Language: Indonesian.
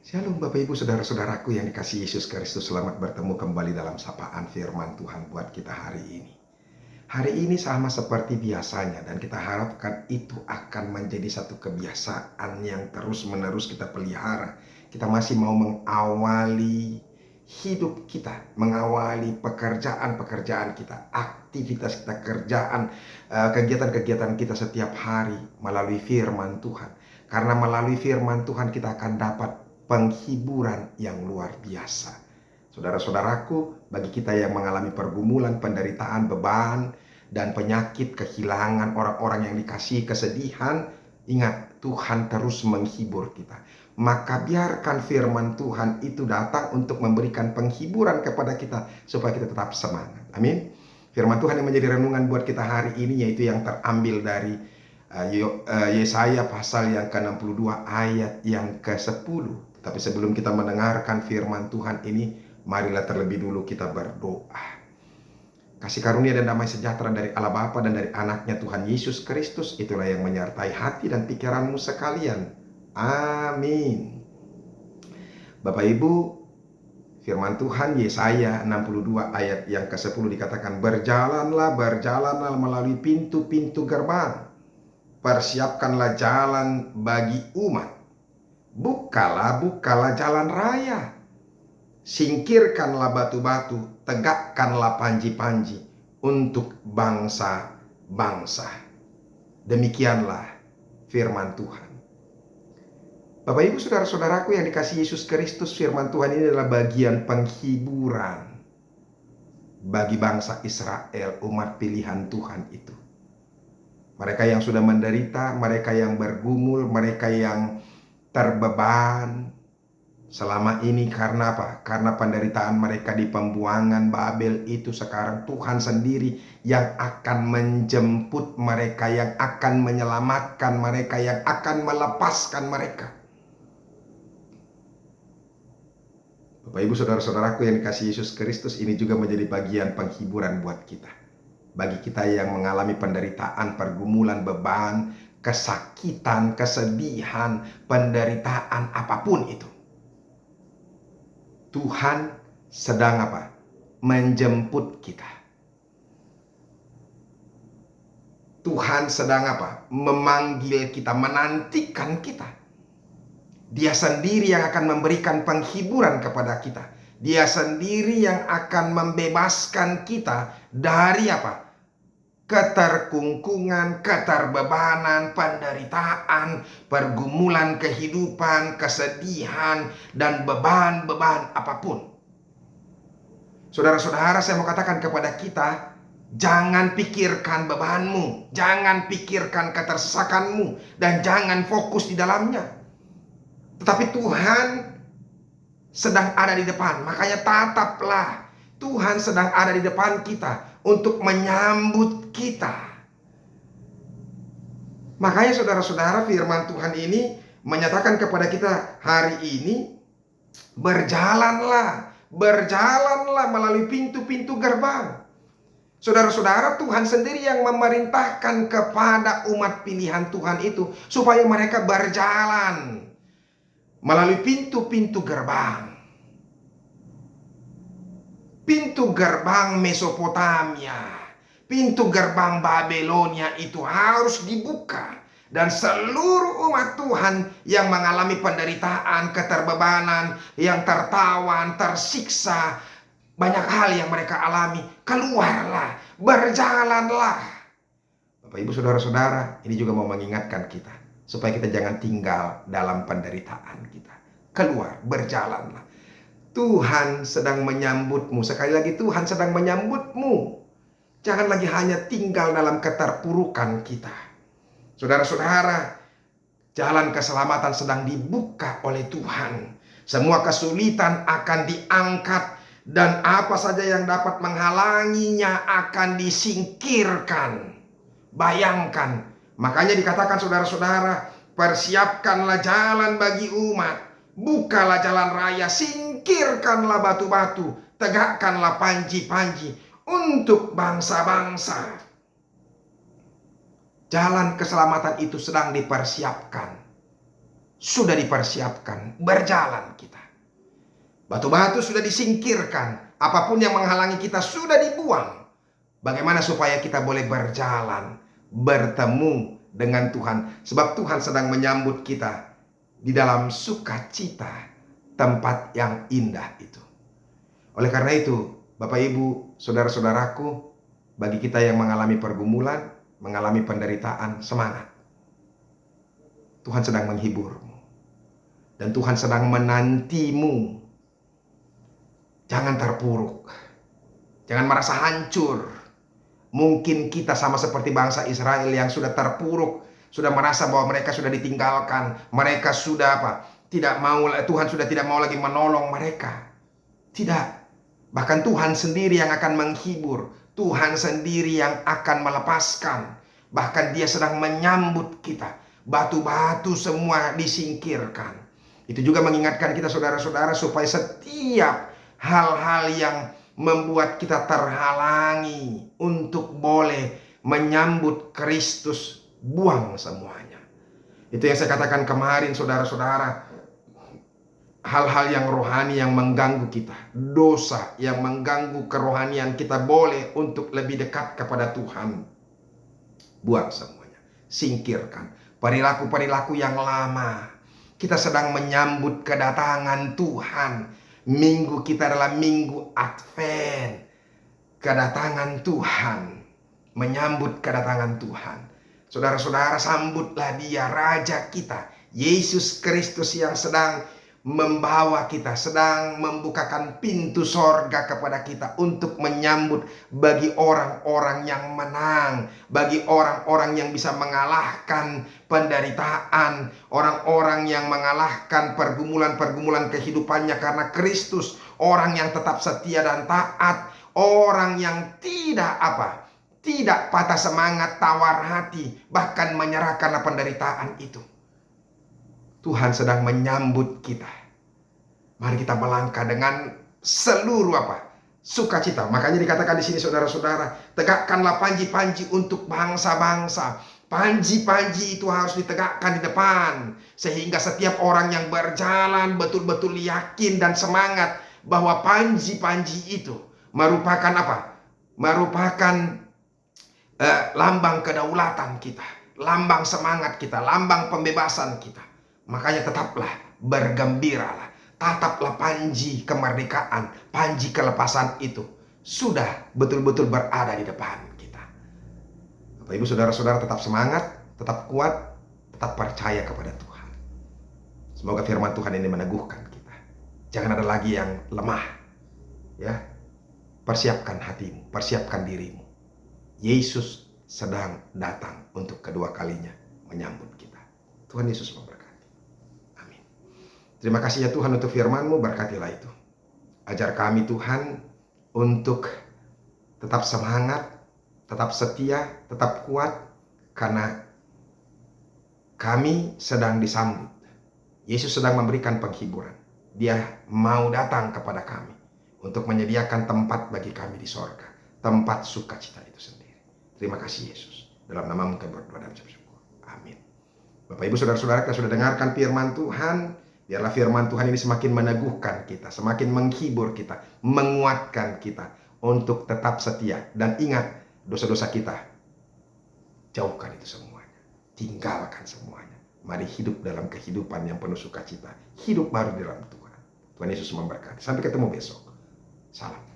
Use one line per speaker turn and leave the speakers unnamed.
Shalom Bapak Ibu Saudara-saudaraku yang dikasihi Yesus Kristus. Selamat bertemu kembali dalam sapaan firman Tuhan buat kita hari ini. Hari ini sama seperti biasanya dan kita harapkan itu akan menjadi satu kebiasaan yang terus-menerus kita pelihara. Kita masih mau mengawali hidup kita, mengawali pekerjaan-pekerjaan kita, aktivitas kita, kegiatan-kegiatan kita setiap hari melalui firman Tuhan. Karena melalui firman Tuhan kita akan dapat penghiburan yang luar biasa. Saudara-saudaraku, bagi kita yang mengalami pergumulan, penderitaan, beban, dan penyakit, kehilangan orang-orang yang dikasihi, kesedihan, ingat Tuhan terus menghibur kita. Maka biarkan firman Tuhan itu datang untuk memberikan penghiburan kepada kita supaya kita tetap semangat. Amin. Firman Tuhan yang menjadi renungan buat kita hari ini yaitu yang terambil dari Yesaya pasal yang ke-62 ayat yang ke-10. Tapi sebelum kita mendengarkan firman Tuhan ini, marilah terlebih dulu kita berdoa. Kasih karunia dan damai sejahtera dari Allah Bapa dan dari anaknya Tuhan Yesus Kristus, itulah yang menyertai hati dan pikiranmu sekalian. Amin. Bapak Ibu, firman Tuhan Yesaya 62 ayat yang ke-10 dikatakan, berjalanlah melalui pintu-pintu gerbang. Persiapkanlah jalan bagi umat. Bukalah jalan raya. Singkirkanlah batu-batu, tegakkanlah panji-panji untuk bangsa-bangsa. Demikianlah firman Tuhan. Bapak Ibu Saudara-saudaraku yang dikasihi Yesus Kristus, firman Tuhan ini adalah bagian penghiburan bagi bangsa Israel, umat pilihan Tuhan itu. Mereka yang sudah menderita, mereka yang bergumul, mereka yang terbeban selama ini karena apa? Karena penderitaan mereka di pembuangan Babel itu. Sekarang Tuhan sendiri yang akan menjemput mereka, yang akan menyelamatkan mereka, yang akan melepaskan mereka. Bapak Ibu Saudara-saudaraku yang dikasihi Yesus Kristus, ini juga menjadi bagian penghiburan buat kita. Bagi kita yang mengalami penderitaan, pergumulan, beban, kesakitan, kesedihan, penderitaan apapun itu, Tuhan sedang apa? Menjemput kita. Tuhan sedang apa? Memanggil kita, menantikan kita. Dia sendiri yang akan memberikan penghiburan kepada kita. Dia sendiri yang akan membebaskan kita dari apa? Keterkungkungan, keterbebanan, penderitaan, pergumulan kehidupan, kesedihan, dan beban-beban apapun. Saudara-saudara, saya mau katakan kepada kita, jangan pikirkan bebanmu, jangan pikirkan ketersesakanmu, dan jangan fokus di dalamnya. Tetapi Tuhan sedang ada di depan, makanya tataplah. Tuhan sedang ada di depan kita untuk menyambut kita. Makanya saudara-saudara, firman Tuhan ini menyatakan kepada kita hari ini, berjalanlah melalui pintu-pintu gerbang. Saudara-saudara, Tuhan sendiri yang memerintahkan kepada umat pilihan Tuhan itu supaya mereka berjalan melalui pintu-pintu gerbang. Pintu gerbang Mesopotamia, pintu gerbang Babelonia itu harus dibuka. Dan seluruh umat Tuhan yang mengalami penderitaan, keterbebanan, yang tertawan, tersiksa, banyak hal yang mereka alami, keluarlah, berjalanlah. Bapak Ibu Saudara-saudara, ini juga mau mengingatkan kita supaya kita jangan tinggal dalam penderitaan kita. Keluar, berjalanlah. Tuhan sedang menyambutmu. Sekali lagi, Tuhan sedang menyambutmu. Jangan lagi hanya tinggal dalam keterpurukan kita. Saudara-saudara, jalan keselamatan sedang dibuka oleh Tuhan. Semua kesulitan akan diangkat, dan apa saja yang dapat menghalanginya akan disingkirkan. Bayangkan, makanya dikatakan saudara-saudara, persiapkanlah jalan bagi umat. Bukalah jalan raya, singkirkanlah batu-batu, tegakkanlah panji-panji untuk bangsa-bangsa. Jalan keselamatan itu sedang dipersiapkan. sudah dipersiapkan, berjalan kita. Batu-batu sudah disingkirkan, apapun yang menghalangi kita sudah dibuang. Bagaimana supaya kita boleh berjalan, bertemu dengan Tuhan. Sebab Tuhan sedang menyambut kita di dalam sukacita, tempat yang indah itu. Oleh karena itu, Bapak Ibu, saudara-saudaraku, bagi kita yang mengalami pergumulan, mengalami penderitaan, semangat. Tuhan sedang menghiburmu. Dan Tuhan sedang menantimu. Jangan terpuruk. Jangan merasa hancur. Mungkin kita sama seperti bangsa Israel yang sudah terpuruk, sudah merasa bahwa mereka sudah ditinggalkan, mereka sudah tidak mau, Tuhan sudah tidak mau lagi menolong mereka. Tidak. Bahkan Tuhan sendiri yang akan menghibur, Tuhan sendiri yang akan melepaskan. Bahkan Dia sedang menyambut kita. Batu-batu semua disingkirkan. Itu juga mengingatkan kita saudara-saudara supaya setiap hal-hal yang membuat kita terhalangi untuk boleh menyambut Kristus, buang semuanya. Itu yang saya katakan kemarin saudara-saudara. Hal-hal yang rohani yang mengganggu kita, dosa yang mengganggu kerohanian kita, boleh untuk lebih dekat kepada Tuhan, buang semuanya, singkirkan perilaku-perilaku yang lama. Kita sedang menyambut kedatangan Tuhan. Minggu kita adalah minggu Advent, kedatangan Tuhan, menyambut kedatangan Tuhan. Saudara-saudara, sambutlah Dia, Raja kita, Yesus Kristus, yang sedang membawa kita, sedang membukakan pintu sorga kepada kita untuk menyambut bagi orang-orang yang menang, bagi orang-orang yang bisa mengalahkan penderitaan, orang-orang yang mengalahkan pergumulan-pergumulan kehidupannya karena Kristus, orang yang tetap setia dan taat, orang yang tidak patah semangat, tawar hati, bahkan menyerahkan penderitaan itu. Tuhan sedang menyambut kita. Mari kita melangkah dengan seluruh sukacita. Makanya dikatakan di sini saudara-saudara, tegakkanlah panji-panji untuk bangsa-bangsa. Panji-panji itu harus ditegakkan di depan, sehingga setiap orang yang berjalan betul-betul yakin dan semangat bahwa panji-panji itu merupakan Merupakan lambang kedaulatan kita, lambang semangat kita, lambang pembebasan kita. Makanya tetaplah bergembiralah, tataplah panji kemerdekaan, panji kelepasan itu sudah betul-betul berada di depan kita. Bapak Ibu saudara-saudara, tetap semangat, tetap kuat, tetap percaya kepada Tuhan. Semoga firman Tuhan ini meneguhkan kita. Jangan ada lagi yang lemah, ya. Persiapkan hatimu, persiapkan dirimu. Yesus sedang datang untuk kedua kalinya menyambut kita. Tuhan Yesus memberkati. Terima kasih ya Tuhan untuk firman-Mu, berkatilah itu. Ajar kami Tuhan untuk tetap semangat, tetap setia, tetap kuat, karena kami sedang disambut. Yesus sedang memberikan penghiburan. Dia mau datang kepada kami untuk menyediakan tempat bagi kami di sorga, tempat sukacita itu sendiri. Terima kasih Yesus. Dalam nama-Mu kami berdoa dan bersyukur. Amin. Bapak Ibu saudara-saudara, kita sudah dengarkan firman Tuhan. Biarlah firman Tuhan ini semakin meneguhkan kita, semakin menghibur kita, menguatkan kita untuk tetap setia. Dan ingat, dosa-dosa kita, jauhkan itu semuanya, tinggalkan semuanya. Mari hidup dalam kehidupan yang penuh sukacita, hidup baru di dalam Tuhan. Tuhan Yesus memberkati. Sampai ketemu besok. Salam.